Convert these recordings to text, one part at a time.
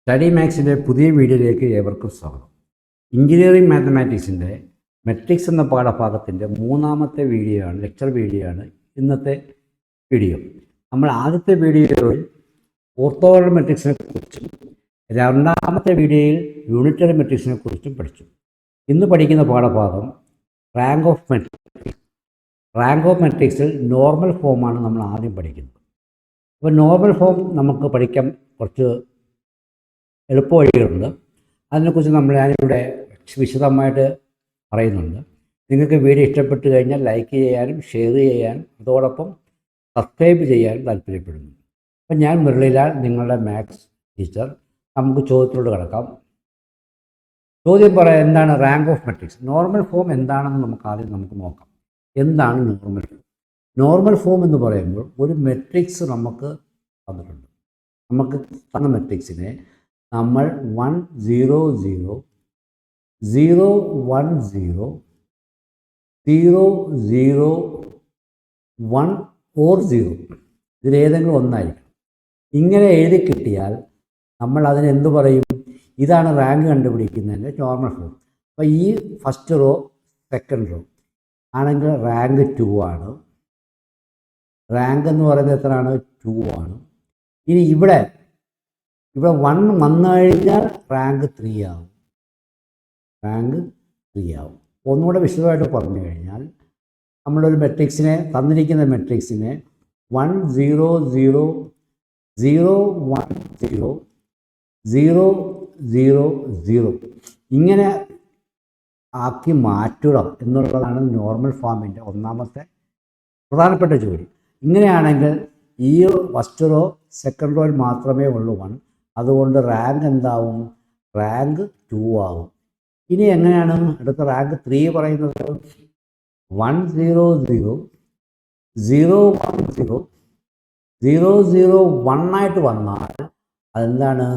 Study മാത്സിൻ്റെ പുതിയ വീഡിയോയിലേക്ക് ഏവർക്കും സ്വാഗതം. എഞ്ചിനീയറിംഗ് മാത്തമാറ്റിക്സിൻ്റെ മെട്രിക്സ് എന്ന പാഠഭാഗത്തിൻ്റെ മൂന്നാമത്തെ ലെക്ചർ വീഡിയോ ആണ് ഇന്നത്തെ വീഡിയോ. നമ്മൾ ആദ്യത്തെ വീഡിയോയിൽ ഓർത്തോഗണൽ മെട്രിക്സിനെ കുറിച്ചും രണ്ടാമത്തെ വീഡിയോയിൽ യൂണിറ്ററി മെട്രിക്സിനെ കുറിച്ചും പഠിച്ചു. ഇന്ന് പഠിക്കുന്ന പാഠഭാഗം rank of matrix. Rank of മെട്രിക്സിൽ നോർമൽ ഫോമാണ് നമ്മൾ ആദ്യം പഠിക്കുന്നത്. അപ്പോൾ നോർമൽ ഫോം നമുക്ക് പഠിക്കാൻ കുറച്ച് എളുപ്പ വഴികളുണ്ട്. അതിനെക്കുറിച്ച് ഞാനിവിടെ വിശദമായിട്ട് പറയുന്നുണ്ട്. നിങ്ങൾക്ക് വീഡിയോ ഇഷ്ടപ്പെട്ട് കഴിഞ്ഞാൽ ലൈക്ക് ചെയ്യാനും ഷെയർ ചെയ്യാനും അതോടൊപ്പം സബ്സ്ക്രൈബ് ചെയ്യാനും താല്പര്യപ്പെടുന്നു. അപ്പം ഞാൻ മുരളിലാൽ, നിങ്ങളുടെ മാത്സ് ടീച്ചർ. നമുക്ക് ചോദ്യത്തിലോട്ട് കിടക്കാം. ചോദ്യം പറയാം, എന്താണ് rank of matrix? Normal form എന്താണെന്ന് നമുക്ക് നോക്കാം. എന്താണ് നോർമൽ ഫോം? നോർമൽ ഫോം എന്ന് പറയുമ്പോൾ ഒരു മെട്രിക്സ് നമുക്ക് തന്നിട്ടുണ്ട്. നമുക്ക് തന്ന മെട്രിക്സിനെ നമ്മൾ 1 0 0 0 1 0 0 0 1 or 0 ഇതിലേതെങ്കിലും ഒന്നായിരിക്കും. ഇങ്ങനെ എഴുതി കിട്ടിയാൽ നമ്മൾ അതിനെന്ത് പറയും? ഇതാണ് റാങ്ക് കണ്ടുപിടിക്കുന്നതിൻ്റെ നോർമൽ ഫോം. അപ്പോൾ ഈ ഫസ്റ്റ് റോ സെക്കൻഡ് റോ ആണെങ്കിൽ റാങ്ക് 2 ആണ്. റാങ്ക് എന്ന് പറയുന്നത് എത്രയാണ്? 2 ആണ്. ഇനി ഇവിടെ 1 വന്നു കഴിഞ്ഞാൽ റാങ്ക് 3 ആവും. ഒന്നുകൂടെ വിശദമായിട്ട് പറഞ്ഞു കഴിഞ്ഞാൽ നമ്മളൊരു തന്നിരിക്കുന്ന മെട്രിക്സിനെ 1 0 0 0 1 0 0 0 0 ഇങ്ങനെ ആക്കി മാറ്റുക എന്നുള്ളതാണ് നോർമൽ ഫോമിൻ്റെ ഒന്നാമത്തെ പ്രധാനപ്പെട്ട ജോലി. ഇങ്ങനെയാണെങ്കിൽ ഈ ഫസ്റ്റ് റോ സെക്കൻഡ് റോയിൽ മാത്രമേ ഉള്ളൂ 1. അതുകൊണ്ട് റാങ്ക് എന്താവും? റാങ്ക് 2 ആവും. ഇനി എങ്ങനെയാണ് അടുത്ത റാങ്ക് 3 പറയുന്നത്? 1 0 0 0 1 0 0 0 1 ആയിട്ട് വന്നാൽ അതെന്താണ്?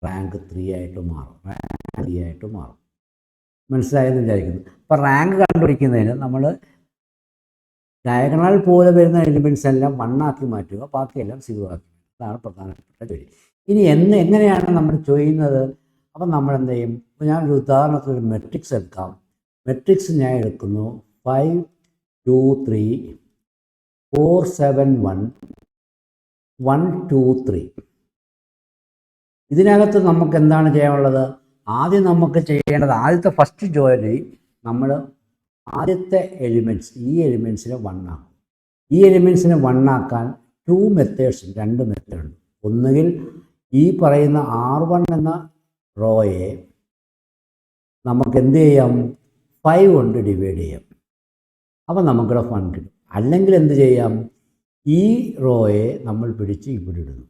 റാങ്ക് 3 ആയിട്ട് മാറും. മനസ്സിലായെന്ന് വിചാരിക്കുന്നു. അപ്പോൾ റാങ്ക് കണ്ടുപിടിക്കുന്നതിന് നമ്മൾ ഡയഗണൽ പോലെ വരുന്ന എലിമെൻറ്റ്സ് എല്ലാം 1 ആക്കി മാറ്റുക, ബാക്കിയെല്ലാം 0 ആക്കി. അതാണ് പ്രധാനപ്പെട്ട ജോലി. ഇനി എങ്ങനെയാണ് നമ്മൾ ചെയ്യുന്നത്? അപ്പം നമ്മൾ എന്ത് ചെയ്യും? ഇപ്പോൾ ഞാനൊരു ഉദാഹരണത്തിൽ ഒരു മെട്രിക്സ് എടുക്കാം. മെട്രിക്സ് ഞാൻ എടുക്കുന്നു 5 2 3 4 7 1 1 2 3. ഇതിനകത്ത് നമുക്ക് എന്താണ് ചെയ്യാനുള്ളത്? ആദ്യം നമുക്ക് ചെയ്യേണ്ടത്, ആദ്യത്തെ ഫസ്റ്റ് ജോലി നമ്മൾ ആദ്യത്തെ ഈ എലിമെൻറ്റ്സിനെ 1 ആക്കും. ഈ എലിമെൻറ്റ്സിനെ 1 ആക്കാൻ 2 മെത്തേഡുണ്ട്. ഒന്നുകിൽ ഈ പറയുന്ന R1 എന്ന റോയെ നമുക്ക് എന്ത് ചെയ്യാം? 5 കൊണ്ട് ഡിവൈഡ് ചെയ്യാം. അപ്പം നമുക്കിവിടെ 1 കിട്ടും. അല്ലെങ്കിൽ എന്ത് ചെയ്യാം? ഈ റോയെ നമ്മൾ പിടിച്ച് ഇവിടെ ഇടുന്നു.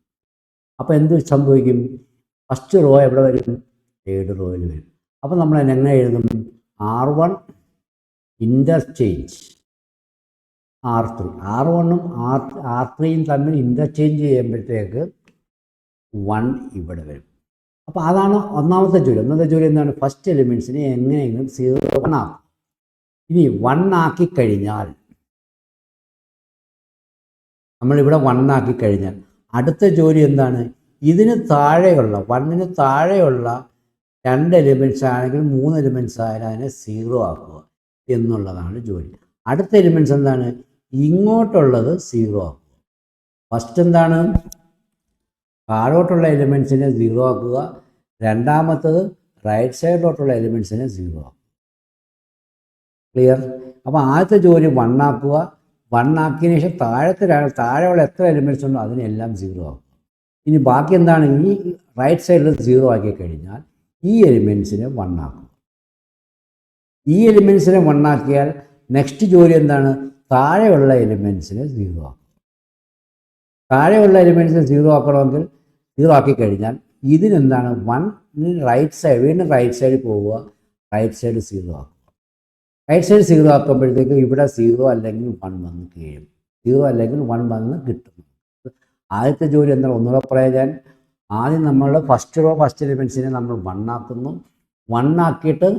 അപ്പോൾ എന്ത് സംഭവിക്കും? ഫസ്റ്റ് റോ എവിടെ വരും? തേർഡ് റോയിൽ വരും. അപ്പം നമ്മൾ എങ്ങനെ എഴുതും? R1 interchange R3. R1ഉം R3യും തമ്മിൽ ഇൻ്റർചേഞ്ച് ചെയ്യുമ്പോഴത്തേക്ക് 1 ഇവിടെ വരും. അപ്പോൾ അതാണ് ഒന്നാമത്തെ ജോലി. എന്താണ്? ഫസ്റ്റ് എലിമെൻറ്റ്സിനെ എങ്ങനെയെങ്കിലും 0 ആക്കും. ഇനി 1 ആക്കി കഴിഞ്ഞാൽ നമ്മളിവിടെ 1 ആക്കി കഴിഞ്ഞാൽ അടുത്ത ജോലി എന്താണ്? ഇതിന് താഴെയുള്ള 1ന് താഴെയുള്ള 2 എലിമെൻറ്റ്സ് ആണെങ്കിൽ 3 എലിമെൻറ്റ്സ് ആയാലും അതിനെ 0 ആക്കുക എന്നുള്ളതാണ് ജോലി. അടുത്ത എലിമെൻറ്റ്സ് എന്താണ്? ഇങ്ങോട്ടുള്ളത് 0 ആക്കുക. ഫസ്റ്റ് എന്താണ്? താഴോട്ടുള്ള എലിമെൻറ്റ്സിനെ 0 ആക്കുക. രണ്ടാമത്തത് റൈറ്റ് സൈഡിലോട്ടുള്ള എലിമെൻറ്റ്സിനെ 0 ആക്കുക. ക്ലിയർ? അപ്പോൾ ആദ്യത്തെ ജോലി 1 ആക്കുക. 1 ആക്കിയതിന് ശേഷം താഴെയുള്ള എത്ര എലിമെൻറ്റ്സ് ഉണ്ടോ അതിനെല്ലാം 0 ആക്കുക. ഇനി ബാക്കി എന്താണ്? ഈ റൈറ്റ് സൈഡിൽ 0 ആക്കി കഴിഞ്ഞാൽ ഈ എലിമെൻറ്റ്സിനെ 1 ആക്കുക. ഈ എലിമെൻറ്റ്സിനെ 1 ആക്കിയാൽ നെക്സ്റ്റ് ജോലി എന്താണ്? താഴെയുള്ള എലിമെൻറ്റ്സിനെ 0 ആക്കുക. താഴെയുള്ള എലിമെൻറ്റ്സിനെ 0 ആക്കണമെങ്കിൽ 0 ആക്കി കഴിഞ്ഞാൽ ഇതിനെന്താണ്? 1 വീണ്ടും റൈറ്റ് സൈഡിൽ പോവുക, റൈറ്റ് സൈഡ് 0 ആക്കുക. റൈറ്റ് സൈഡ് 0 ആക്കുമ്പോഴത്തേക്ക് ഇവിടെ 0 അല്ലെങ്കിൽ 1 വന്ന് കഴിയും. 0 അല്ലെങ്കിൽ 1 വന്ന് കിട്ടും. ആദ്യത്തെ ജോലി എന്താണ്? ഒന്നുകൂടെ പറയാൻ, ആദ്യം നമ്മൾ ഫസ്റ്റ് എലിമെൻറ്റ്സിനെ നമ്മൾ 1 ആക്കുന്നു. 1 ആക്കിയിട്ട്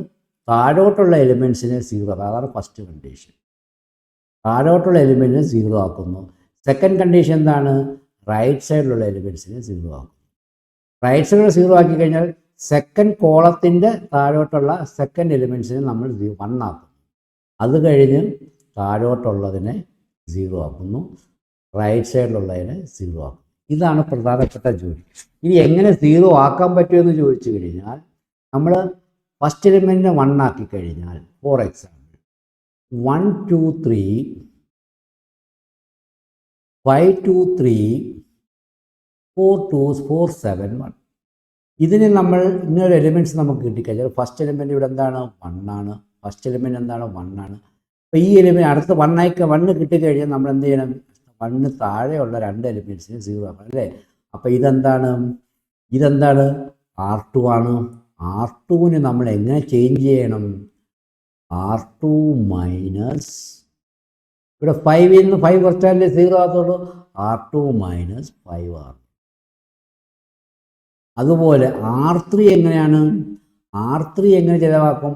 താഴോട്ടുള്ള എലിമെൻറ്റ്സിനെ 0. അതാണ് ഫസ്റ്റ് കണ്ടീഷൻ. താഴോട്ടുള്ള എലിമെൻറ്റിനെ 0 ആക്കുന്നു. സെക്കൻഡ് കണ്ടീഷൻ എന്താണ്? റൈറ്റ് സൈഡിലുള്ള എലിമെൻറ്റ്സിനെ 0 ആക്കും. റൈറ്റ് സൈഡ് 0 ആക്കി കഴിഞ്ഞാൽ സെക്കൻഡ് കോളത്തിൻ്റെ താഴോട്ടുള്ള സെക്കൻഡ് എലിമെൻറ്റ്സിനെ നമ്മൾ 1 ആക്കും. അത് കഴിഞ്ഞ് താഴോട്ടുള്ളതിനെ 0 ആക്കുന്നു, റൈറ്റ് സൈഡിലുള്ളതിനെ 0 ആക്കും. ഇതാണ് പ്രധാനപ്പെട്ട ജോലി. ഇനി എങ്ങനെ 0 ആക്കാൻ പറ്റുമെന്ന് ചോദിച്ചു കഴിഞ്ഞാൽ നമ്മൾ ഫസ്റ്റ് എലിമെൻറ്റിനെ 1 ആക്കി കഴിഞ്ഞാൽ, ഫോർ എക്സാമ്പിൾ 1 2 3 5 2 3 4 2 4 7 1. ഇതിന് നമ്മൾ ഇങ്ങനൊരു എലിമെൻറ്റ്സ് നമുക്ക് കിട്ടിക്കഴിഞ്ഞാൽ ഫസ്റ്റ് എലിമെൻറ്റ് ഇവിടെ എന്താണ് 1 ആണ്. ഫസ്റ്റ് എലിമെൻറ്റ് എന്താണ് 1 ആണ്. അപ്പോൾ ഈ എലിമെൻറ്റ് അടുത്ത 1 കിട്ടിക്കഴിഞ്ഞാൽ നമ്മൾ എന്ത് ചെയ്യണം? 1 താഴെയുള്ള 2 എലിമെൻറ്റ്സിന് 0 ആക്കണം അല്ലേ? അപ്പോൾ ഇതെന്താണ് R2 ആണ്. R2ന് നമ്മൾ എങ്ങനെ ചേഞ്ച് ചെയ്യണം? R2 മൈനസ് ഇവിടെ 5ൽ നിന്ന് 5 കുറച്ചാലേ 0 ആകത്തുള്ളൂ. R2 minus 5R. അതുപോലെ R3 എങ്ങനെയാണ്? R3 എങ്ങനെ ചിലവാക്കും?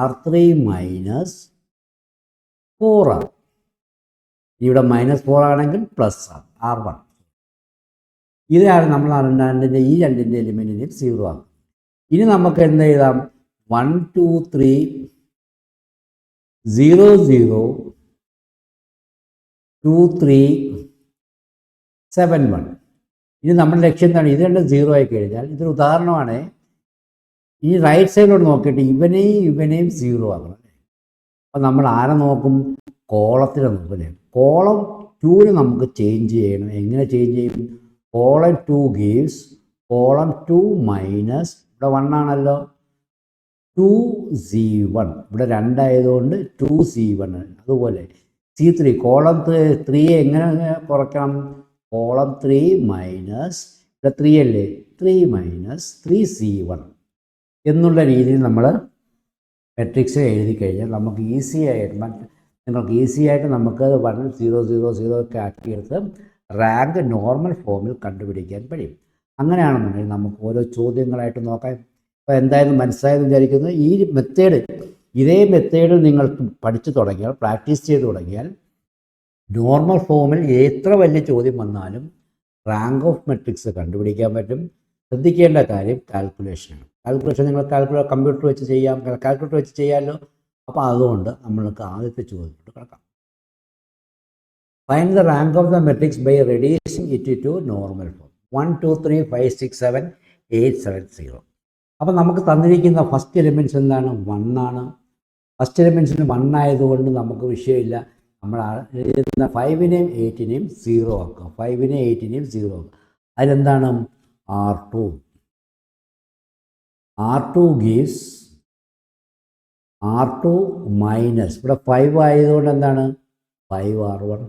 R3 minus 4R. ഇവിടെ -4 ആണെങ്കിൽ പ്ലസ് R1. ഇതാണ് നമ്മൾ അറിഞ്ഞതിൻ്റെ ഈ രണ്ടിൻ്റെ എലിമെൻറ്റിനെയും 0 ആക്കും. ഇനി നമുക്ക് എന്ത് എഴുതാം? 1 2 3 0 0 2 3 7 1. ഇനി നമ്മുടെ ലക്ഷ്യം എന്താണ്? ഇത് രണ്ട് 0 ആയി കഴിഞ്ഞാൽ ഇതൊരു ഉദാഹരണമാണ്. ഈ റൈറ്റ് സൈഡിലോട്ട് നോക്കിയിട്ട് ഇവനെയും 0 ആക്കണം. അപ്പം നമ്മൾ ആരെ നോക്കും? കോളത്തിനെ നോക്കും അല്ലേ? കോളം 2ന് നമുക്ക് ചേഞ്ച് ചെയ്യണം. എങ്ങനെ ചേഞ്ച് ചെയ്യും? കോളം 2 ഗീവ്സ് കോളം 2 മൈനസ് ഇവിടെ 1 ആണല്ലോ 2C1. ഇവിടെ 2 ആയതുകൊണ്ട് 2C1. അതുപോലെ C3 കോളം 3 എങ്ങനെ കുറയ്ക്കണം? കോളം 3 മൈനസ് ഇവിടെ 3 അല്ലേ 3 മൈനസ് 3C1 എന്നുള്ള രീതിയിൽ നമ്മൾ മെട്രിക്സ് എഴുതി കഴിഞ്ഞാൽ നമുക്ക് ഈസി ആയിട്ട് നമുക്ക് 1 0 0 0 ഒക്കെ ആക്കിയെടുത്ത് റാങ്ക് നോർമൽ ഫോമിൽ കണ്ടുപിടിക്കാൻ കഴിയും. അങ്ങനെയാണെന്നുണ്ടെങ്കിൽ നമുക്ക് ഓരോ ചോദ്യങ്ങളായിട്ട് നോക്കാം. അപ്പോൾ എന്തായാലും മനസ്സിലായെന്ന് വിചാരിക്കുന്നു. ഇതേ മെത്തേഡിൽ നിങ്ങൾ പഠിച്ചു തുടങ്ങിയാൽ, പ്രാക്ടീസ് ചെയ്ത് തുടങ്ങിയാൽ നോർമൽ ഫോമിൽ എത്ര വലിയ ചോദ്യം വന്നാലും റാങ്ക് ഓഫ് മെട്രിക്സ് കണ്ടുപിടിക്കാൻ പറ്റും. ശ്രദ്ധിക്കേണ്ട കാര്യം കാൽക്കുലേഷനാണ്. കാൽക്കുലേഷൻ നിങ്ങൾ കമ്പ്യൂട്ടർ വെച്ച് കാൽക്കുലേറ്റർ വെച്ച് ചെയ്യാമല്ലോ. അപ്പോൾ അതുകൊണ്ട് നമ്മൾക്ക് ആദ്യത്തെ ചോദ്യത്തോട്ട് കിടക്കാം. Find the rank of the matrix by reducing it to normal form. 1 2 3 5 6 7 8 7 0. അപ്പോൾ നമുക്ക് തന്നിരിക്കുന്ന ഫസ്റ്റ് എലിമെൻറ്റ്സ് എന്താണ്? 1 ആണ്. ഫസ്റ്റ് എലിമെൻറ്റ്സിന് 1 ആയതുകൊണ്ട് നമുക്ക് വിഷയമില്ല. നമ്മൾ എഴുതുന്ന 5നെയും 8നെയും 0 ആക്കുക. 5നെയും 8നെയും 0 ആക്കുക. അതിലെന്താണ്? R2 ഗീവ്സ് R2 മൈനസ് ഇവിടെ 5 ആയതുകൊണ്ട് എന്താണ്? 5R1.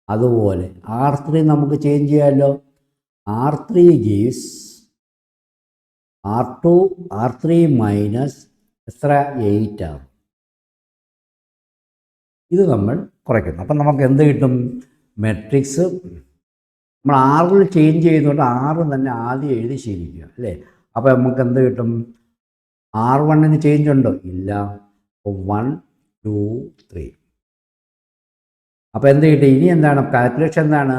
അതുപോലെ R3 നമുക്ക് ചേഞ്ച് ചെയ്യാമല്ലോ. R3 ഗീവ്സ് R3 മൈനസ് എത്ര? 8R. ഇത് നമ്മൾ കുറയ്ക്കുന്നു. അപ്പം നമുക്ക് എന്ത് കിട്ടും? മെട്രിക്സ് നമ്മൾ ആറിൽ ചേഞ്ച് ചെയ്യുന്നതുകൊണ്ട് 6 തന്നെ ആദ്യം എഴുതി ശീലിക്കുക അല്ലേ? അപ്പോൾ നമുക്ക് എന്ത് കിട്ടും? R1ന് ചേഞ്ച് ഉണ്ടോ? ഇല്ല. 1 2 3. അപ്പോൾ എന്ത് കിട്ടും? ഇനി എന്താണ് കാൽക്കുലേഷൻ? എന്താണ്?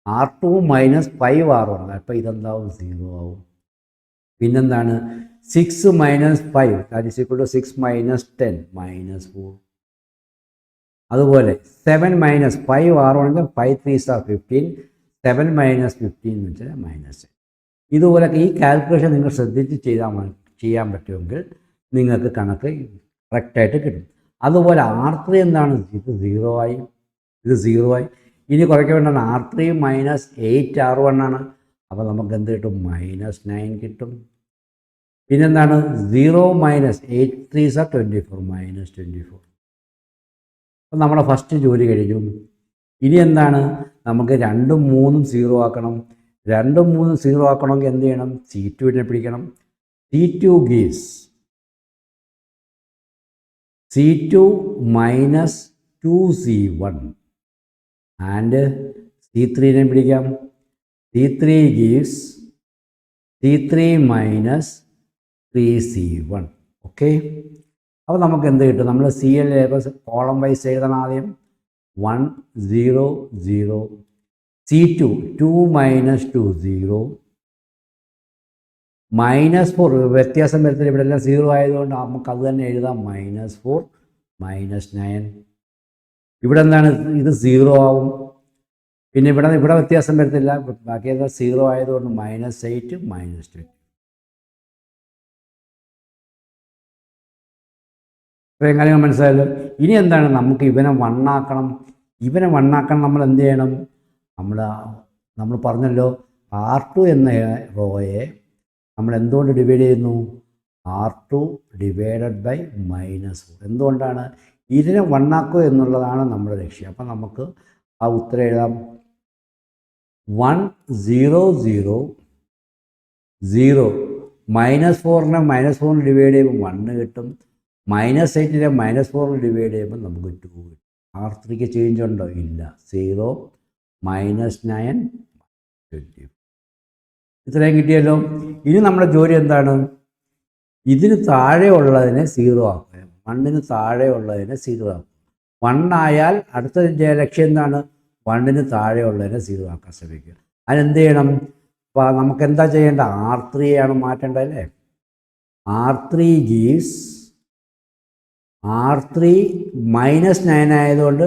R2 minus 5R1. അപ്പോൾ ഇതെന്താവും? 0 ആവും. പിന്നെന്താണ്? 6 minus 5 that is equal to 6 minus 10 -4. അതുപോലെ 7 minus 5R1 5 3s are 15. 7 minus 15 എന്ന് വെച്ചാൽ -10. ഇതുപോലൊക്കെ ഈ കാൽക്കുലേഷൻ നിങ്ങൾ ശ്രദ്ധിച്ച് ചെയ്യാൻ പറ്റുമെങ്കിൽ നിങ്ങൾക്ക് കണക്ക് കറക്റ്റായിട്ട് കിട്ടും. അതുപോലെ R3 എന്താണ്? ഇത് 0 ആയി. ഇനി കുറയ്ക്കാൻ വേണ്ടിയാണ് R3 മൈനസ് 8R1 ആണ്. അപ്പോൾ നമുക്ക് എന്ത് കിട്ടും? -9 കിട്ടും. പിന്നെന്താണ്? 0 മൈനസ് 8 3s are 24 -24. അപ്പം നമ്മുടെ ഫസ്റ്റ് ജോലി കഴിഞ്ഞു. ഇനി എന്താണ്? നമുക്ക് 2ഉം 3ഉം 0 ആക്കണം. 2ഉം 3ഉം 0 ആക്കണമെങ്കിൽ എന്ത് ചെയ്യണം? C2നെ പിടിക്കണം. C2 gives C2 minus 2C1 and C3നെ പിടിക്കാം. C3 gives C3 minus 3C1. Okay. അപ്പോൾ നമുക്ക് എന്ത് കിട്ടും? നമ്മൾ CL കോളം വൈസ് എഴുതണം. ആദ്യം 1 0 0 C2 2 മൈനസ് 2 0 -4 വ്യത്യാസം വരത്തില്ല, ഇവിടെ എല്ലാം 0 ആയതുകൊണ്ട് നമുക്ക് അത് തന്നെ എഴുതാം. -4 -9. ഇവിടെ എന്താണ്, ഇത് 0 ആവും. പിന്നെ ഇവിടെ വ്യത്യാസം വരത്തില്ല, ബാക്കി 0 ആയതുകൊണ്ട് -8 -20. ഇത്രയും കാര്യങ്ങൾ മനസ്സിലായല്ലോ. ഇനി എന്താണ്, നമുക്ക് ഇവനെ വണ്ണാക്കണം. നമ്മൾ എന്ത് ചെയ്യണം? നമ്മൾ പറഞ്ഞല്ലോ, R2 എന്ന റോയെ നമ്മൾ എന്തുകൊണ്ട് ഡിവൈഡ് ചെയ്യുന്നു? R2 divided by -4. എന്തുകൊണ്ടാണ്? ഇതിനെ വണ്ണാക്കുക എന്നുള്ളതാണ് നമ്മുടെ ലക്ഷ്യം. അപ്പം നമുക്ക് ആ ഉത്തരം എഴുതാം. 1 0 0 0. -4നെ -4 ഡിവൈഡ് ചെയ്യുമ്പോൾ 1 കിട്ടും. -8നെ -4 ഡിവൈഡ് ചെയ്യുമ്പോൾ നമുക്ക് 2 കിട്ടും. R3ക്ക് ചേഞ്ച് ഉണ്ടോ? ഇല്ല. 0 -9 20. ഇത്രയും കിട്ടിയല്ലോ. ഇനി നമ്മുടെ ജോലി എന്താണ്? ഇതിന് താഴെയുള്ളതിനെ 0 ആക്കുക. 1ന് താഴെയുള്ളതിനെ 0 ആക്കുക. 1 ആയാൽ അടുത്ത ലക്ഷ്യം എന്താണ്? 1ന് താഴെയുള്ളതിനെ 0 ആക്കാൻ ശ്രമിക്കുക. അതിനെന്ത് ചെയ്യണം? അപ്പോൾ നമുക്ക് എന്താ ചെയ്യേണ്ട? R3 ആണ് മാറ്റേണ്ടത് അല്ലേ? R3 ഗീവ്സ് R3 -9 ആയതുകൊണ്ട്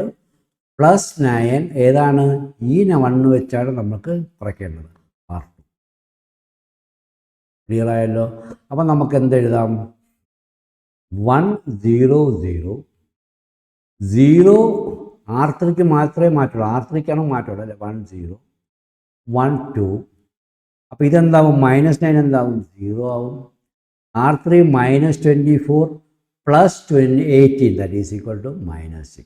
+9 ഏതാണ്? ഈ 1 വെച്ചാണ് നമുക്ക് കുറയ്ക്കേണ്ടത്. R2 ക്ലിയർ ആയല്ലോ. അപ്പം നമുക്ക് എന്തെഴുതാം? 1 0 0 0. R3ക്ക് മാത്രമേ മാറ്റുള്ളൂ. R3ക്കാണ് മാറ്റുള്ളൂ അല്ലേ? 1 0 1 2. അപ്പോൾ ഇതെന്താവും? -9 എന്താവും? 0 ആവും. R3 -24 + 18 that is equal to -6.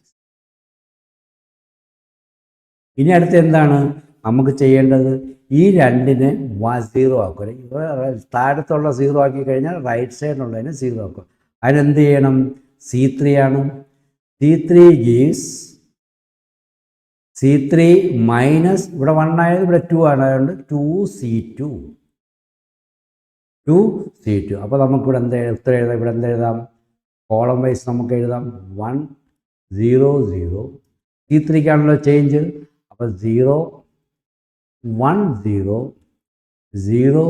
ഇനി അടുത്ത് എന്താണ് നമുക്ക് ചെയ്യേണ്ടത്? ഈ 2നെ 0 ആക്കുക. താഴത്തുള്ള 0 ആക്കി കഴിഞ്ഞാൽ റൈറ്റ് സൈഡിലുള്ളതിനെ 0 ആക്കുക. അതിനെന്ത് ചെയ്യണം? C3 ആണ്. C3 ഗീവ്സ് C3 മൈനസ് ഇവിടെ 1 ആയത് ഇവിടെ 2 ആണ്, അതുകൊണ്ട് 2C2. അപ്പോൾ നമുക്കിവിടെ ഉത്തരം എഴുതാം. ഇവിടെ എന്തെഴുതാം? കോളം വൈസ് നമുക്ക് എഴുതാം. 1 0 0. C3ക്കാണല്ലോ ചേഞ്ച്. അപ്പോൾ 0 1 0 0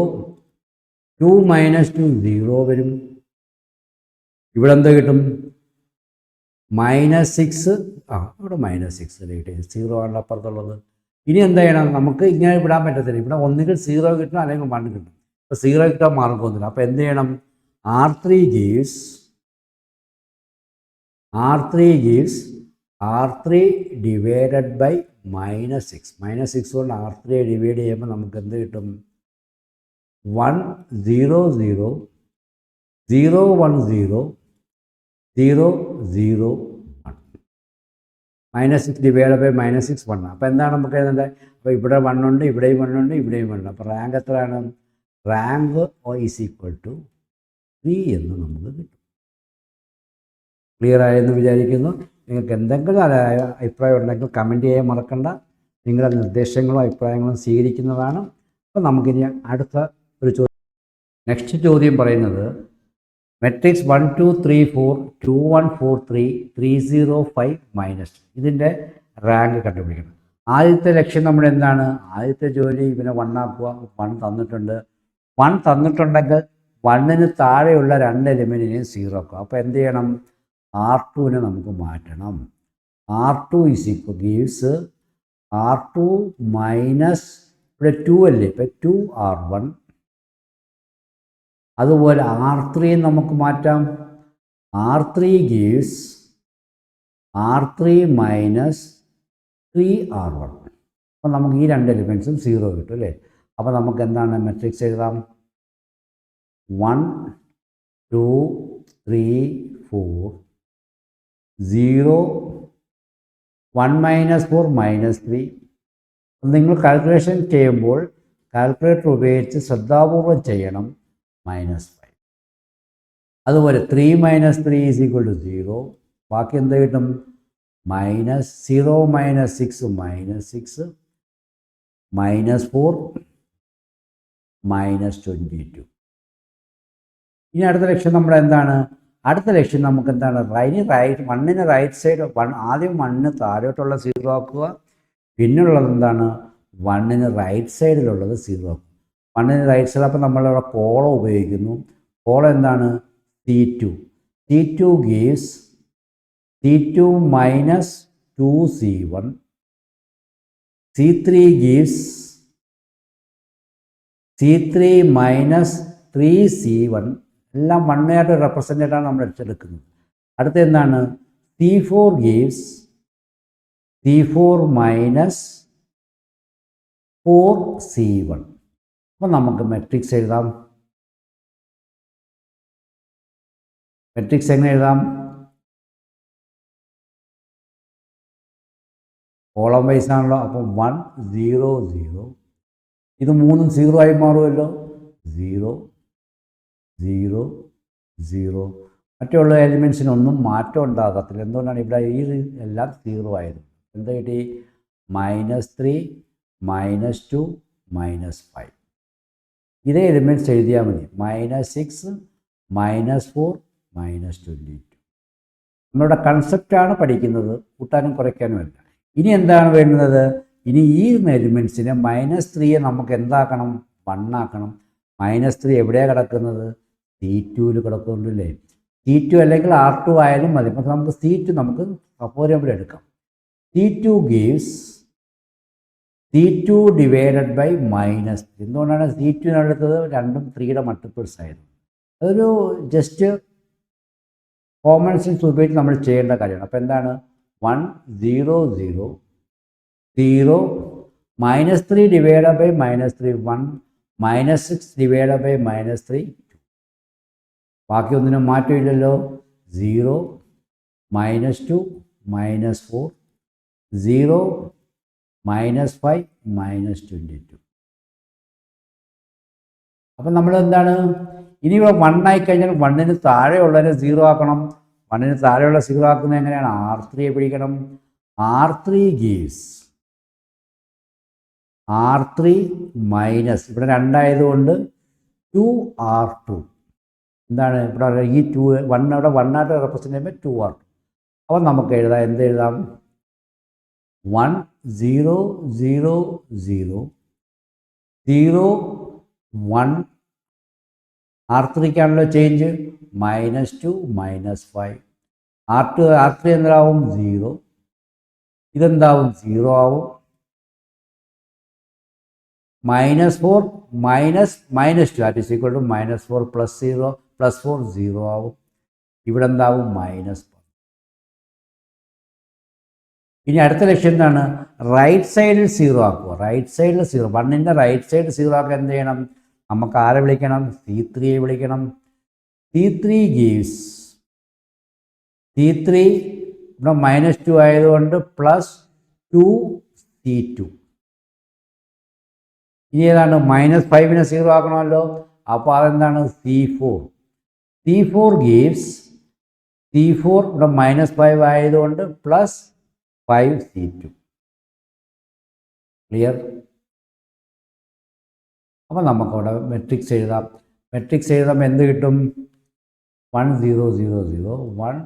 2 -2 0 വരും. ഇവിടെ എന്താ കിട്ടും? -6. ഇവിടെ -6 കിട്ടും. 0 ആണ് അപ്പുറത്തുള്ളത്. ഇനി എന്താ ചെയ്യണം? നമുക്ക് ഇങ്ങനെ വിടാൻ പറ്റത്തില്ല. ഇവിടെ ഒന്നുകിൽ 0 കിട്ടണം അല്ലെങ്കിൽ 1 കിട്ടും. അപ്പോൾ 0 കിട്ടാൻ മാർഗമൊന്നുമില്ല. അപ്പോൾ എന്ത് ചെയ്യണം? R3 gives R3 divided by -6. -6 കൊണ്ട് R3 ഡിവൈഡ് ചെയ്യുമ്പോൾ നമുക്ക് എന്ത് കിട്ടും? 1 0 0 0 1 0 0 0 1. -6 ഡിവൈഡ് ബൈ -6 1. അപ്പോൾ എന്താണ് നമുക്ക് എഴുതേണ്ടത്? അപ്പോൾ ഇവിടെ 1 ഉണ്ട്, ഇവിടെയും 1 ഉണ്ട്, ഇവിടെയും 1 ഉണ്ട്. അപ്പോൾ റാങ്ക് എത്രയാണ്? റാങ്ക് ഈസ് ഈക്വൽ ടു 3 എന്ന് നമുക്ക് കിട്ടും. ക്ലിയർ ആയെന്ന് വിചാരിക്കുന്നു. നിങ്ങൾക്ക് എന്തെങ്കിലും അഭിപ്രായം ഉണ്ടെങ്കിൽ കമൻറ്റ് ചെയ്യാൻ മറക്കണ്ട. നിങ്ങളുടെ നിർദ്ദേശങ്ങളും അഭിപ്രായങ്ങളും സ്വീകരിക്കുന്നതാണ്. അപ്പോൾ നമുക്കിനി അടുത്ത ഒരു ചോദ്യം. നെക്സ്റ്റ് ചോദ്യം പറയുന്നത് മെട്രിക്സ് 1 2 3 4 2 1 4 3 3 0 5 -2. ഇതിൻ്റെ റാങ്ക് കണ്ടുപിടിക്കണം. ആദ്യത്തെ ലക്ഷ്യം നമ്മുടെ എന്താണ്? ആദ്യത്തെ ജോലി ഇവനെ 1 ആക്കുക. 1 തന്നിട്ടുണ്ട്. 1 തന്നിട്ടുണ്ടെങ്കിൽ 1ന് താഴെയുള്ള 2 എലിമെൻറ്റിനെയും 0 ആക്കുക. അപ്പോൾ എന്ത് ചെയ്യണം? R2നെ നമുക്ക് മാറ്റണം. R2 is equal gives R2 minus ഇവിടെ 2 അല്ലേ? ഇപ്പം 2R1. അതുപോലെ R3 നമുക്ക് മാറ്റാം. R3 gives R3 minus 3R1. അപ്പം നമുക്ക് ഈ 2 എലിമെൻറ്റ്സും 0 കിട്ടും അല്ലേ? അപ്പോൾ നമുക്ക് എന്താണ് മെട്രിക്സ് എഴുതാം? 1 2 3 4 0 1 -4 -3. നിങ്ങൾ കാൽക്കുലേഷൻ ചെയ്യുമ്പോൾ കാൽക്കുലേറ്റർ ഉപയോഗിച്ച് ശ്രദ്ധാപൂർവം ചെയ്യണം. -5. അതുപോലെ 3 - 3 = 0. ബാക്കി എന്ത് കിട്ടും? -0 - 6 -6 -4 -22. ഇനി അടുത്ത ലക്ഷ്യം നമ്മുടെ എന്താണ്? അടുത്ത ലക്ഷ്യം നമുക്ക് എന്താണ്? 1ന് റൈറ്റ് സൈഡ് ആദ്യം 1ന് താഴോട്ടുള്ള 0 ആക്കുക. പിന്നുള്ളത് എന്താണ്? 1ന് റൈറ്റ് സൈഡിലുള്ളത് 0 ആക്കുക. 1ന് റൈറ്റ് സൈഡ്. അപ്പോൾ നമ്മളിവിടെ കോളം ഉപയോഗിക്കുന്നു. കോളം എന്താണ്? C2. C2 gives C2 minus 2C1. C3 gives C3 minus 3C1. എല്ലാം 1 ആയിട്ട് റെപ്രസെൻ്റായിട്ടാണ് നമ്മൾ എടുക്കുന്നത്. അടുത്ത എന്താണ്? C4 gives C4 minus 4C1. അപ്പോൾ നമുക്ക് മെട്രിക്സ് എഴുതാം. മെട്രിക്സ് എങ്ങനെ എഴുതാം? കോളം വൈസ് ആണല്ലോ. അപ്പോൾ 1 0 0. ഇത് 3 0 ആയി മാറുമല്ലോ. 0 0 0. മറ്റുള്ള എലിമെൻസിനൊന്നും മാറ്റം ഉണ്ടാകത്തില്ല. എന്തുകൊണ്ടാണ്? ഇവിടെ ഈ എല്ലാം 0 ആയത്. എന്താ കിട്ടി? -3 -2 -5. ഇതേ എലിമെൻറ്റ്സ് എഴുതിയാൽ മതി. -6 -4 -22. നമ്മളുടെ കൺസെപ്റ്റാണ് പഠിക്കുന്നത്, കൂട്ടാനും കുറയ്ക്കാനുമല്ല. ഇനി എന്താണ് വേണ്ടുന്നത്? ഇനി ഈ എലിമെൻറ്റ്സിനെ -3 നമുക്ക് എന്താക്കണം? 1 ആക്കണം. -3 എവിടെയാണ് കിടക്കുന്നത്? C2 കിടക്കുന്നുണ്ടല്ലേ. C2 അല്ലെങ്കിൽ R2 ആയാലും മതി. അപ്പോൾ നമുക്ക് C2 നമുക്ക് സപ്പോറിയബിൾ എടുക്കാം. C2 gives C2 divided by -3. എന്തുകൊണ്ടാണ് C2 എടുത്തത്? രണ്ടും 3യുടെ മൾട്ടിപ്പിൾസ് ആയിരുന്നു. അതൊരു ജസ്റ്റ് കോമൺ സെൻസ് ഉപയോഗിച്ച് നമ്മൾ ചെയ്യേണ്ട കാര്യമാണ്. അപ്പോൾ എന്താണ്? 1 0 0 0 -3 ഡിവൈഡഡ് ബൈ -3 1 -6 ഡിവൈഡഡ് ബൈ -3 2. ബാക്കി ഒന്നിനും മാറ്റമില്ലല്ലോ. 0 -2 -4 0 -5 -22. അപ്പം നമ്മൾ എന്താണ്? ഇനി ഇവിടെ 1 ആയിക്കഴിഞ്ഞാൽ 1ന് താഴെയുള്ളതിനെ 0 ആക്കണം. 1ന് താഴെയുള്ള 0 ആക്കുന്നത് എങ്ങനെയാണ്? R3യെ പിടിക്കണം. R3 gives R3 മൈനസ്, ഇവിടെ 2 ആയതുകൊണ്ട് 2R2. എന്താണ് ഇവിടെ ഈ 2 1 അവിടെ 1 ആയിട്ട് റെപ്രസെൻ്റ് ചെയ്യുമ്പോൾ 2R2. അപ്പോൾ നമുക്ക് എഴുതാം. എന്ത് എഴുതാം? 1 0 0 0 0 1. R3ക്കാണല്ലോ ചേഞ്ച്. -2 -5. R3 എന്താവും? 0. ഇതെന്താവും? 0 ആവും. -4 -2 that is equal to -4 + 0 + 4 0 ആവും. ഇവിടെ എന്താവും? -1. ഇനി അടുത്ത ലക്ഷ്യം എന്താണ്? റൈറ്റ് സൈഡിൽ 0 ആക്കുക. റൈറ്റ് സൈഡിൽ 0, 1ൻ്റെ റൈറ്റ് സൈഡ് 0 ആക്കാൻ എന്ത് ചെയ്യണം? നമുക്ക് ആരെ വിളിക്കണം? C3യെ വിളിക്കണം. C3 gives C3 ഇവിടെ -2 ആയതുകൊണ്ട് +2C2. ഇനി ഏതാണ്? -5നെ 0 ആക്കണമല്ലോ. അപ്പോൾ അതെന്താണ്? C4 gives C4 ഇവിടെ -5 ആയതുകൊണ്ട് +5C2. ക്ലിയർ? അപ്പോൾ നമുക്കവിടെ മെട്രിക്സ് എഴുതാം. മെട്രിക്സ് എഴുതുമ്പോൾ എന്ത് കിട്ടും? 1 0 0 0 1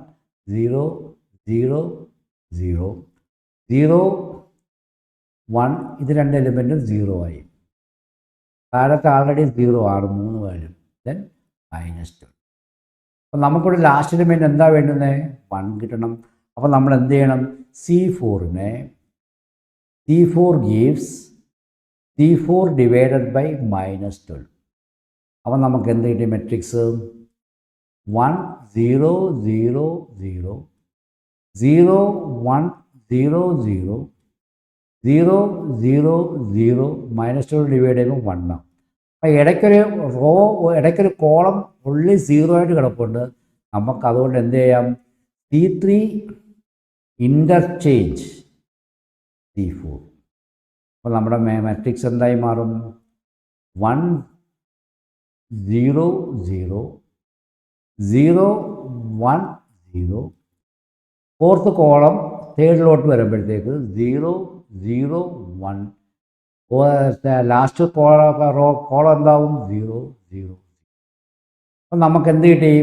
0 0 0 0 1. ഇത് 2 എലിമെൻറ്റും 0 ആയി. താഴത്തെ ആൾറെഡി 0 ആണ്, 3 വാല്യൂ. ദെൻ -2. അപ്പോൾ നമുക്കിവിടെ ലാസ്റ്റ് എലിമെൻറ്റ് എന്താ വേണ്ടുന്നത്? 1 കിട്ടണം. അപ്പോൾ നമ്മൾ എന്ത് ചെയ്യണം? C4 gives C4 divided by -12. അപ്പോൾ നമുക്ക് എന്ത് കിട്ടി? മെട്രിക്സ് 1 0 0 0 0 1 0 0 0 0 0 -12 ഡിവൈഡ് ചെയ്യുമ്പോൾ 1 ആവും. അപ്പോൾ ഇടയ്ക്കൊരു കോളം ഫുള്ളി 0 ആയിട്ട് കിടപ്പുണ്ട്. നമുക്ക് അതുകൊണ്ട് എന്ത് ചെയ്യാം? C3 interchange C4. അപ്പോൾ നമ്മുടെ മാട്രിക്സ് എന്തായി മാറും? 1 0 0 0 1 0. ഫോർത്ത് കോളം തേർഡിലോട്ട് വരുമ്പോഴത്തേക്ക് 0 0 1. ലാസ്റ്റ് കോളം എന്താവും? 0 0. അപ്പം നമുക്ക് എന്ത് കിട്ടി?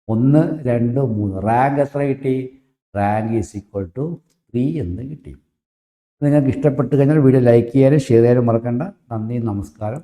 1 2 3. റാങ്ക് എത്ര കിട്ടി? റാങ്ക് ഈസ് ഈക്വൽ ടു 3 എന്ന് കിട്ടി. നിങ്ങൾക്ക് ഇഷ്ടപ്പെട്ട് കഴിഞ്ഞാൽ വീഡിയോ ലൈക്ക് ചെയ്യാനും ഷെയർ ചെയ്യാനും മറക്കണ്ട. നന്ദി, നമസ്കാരം.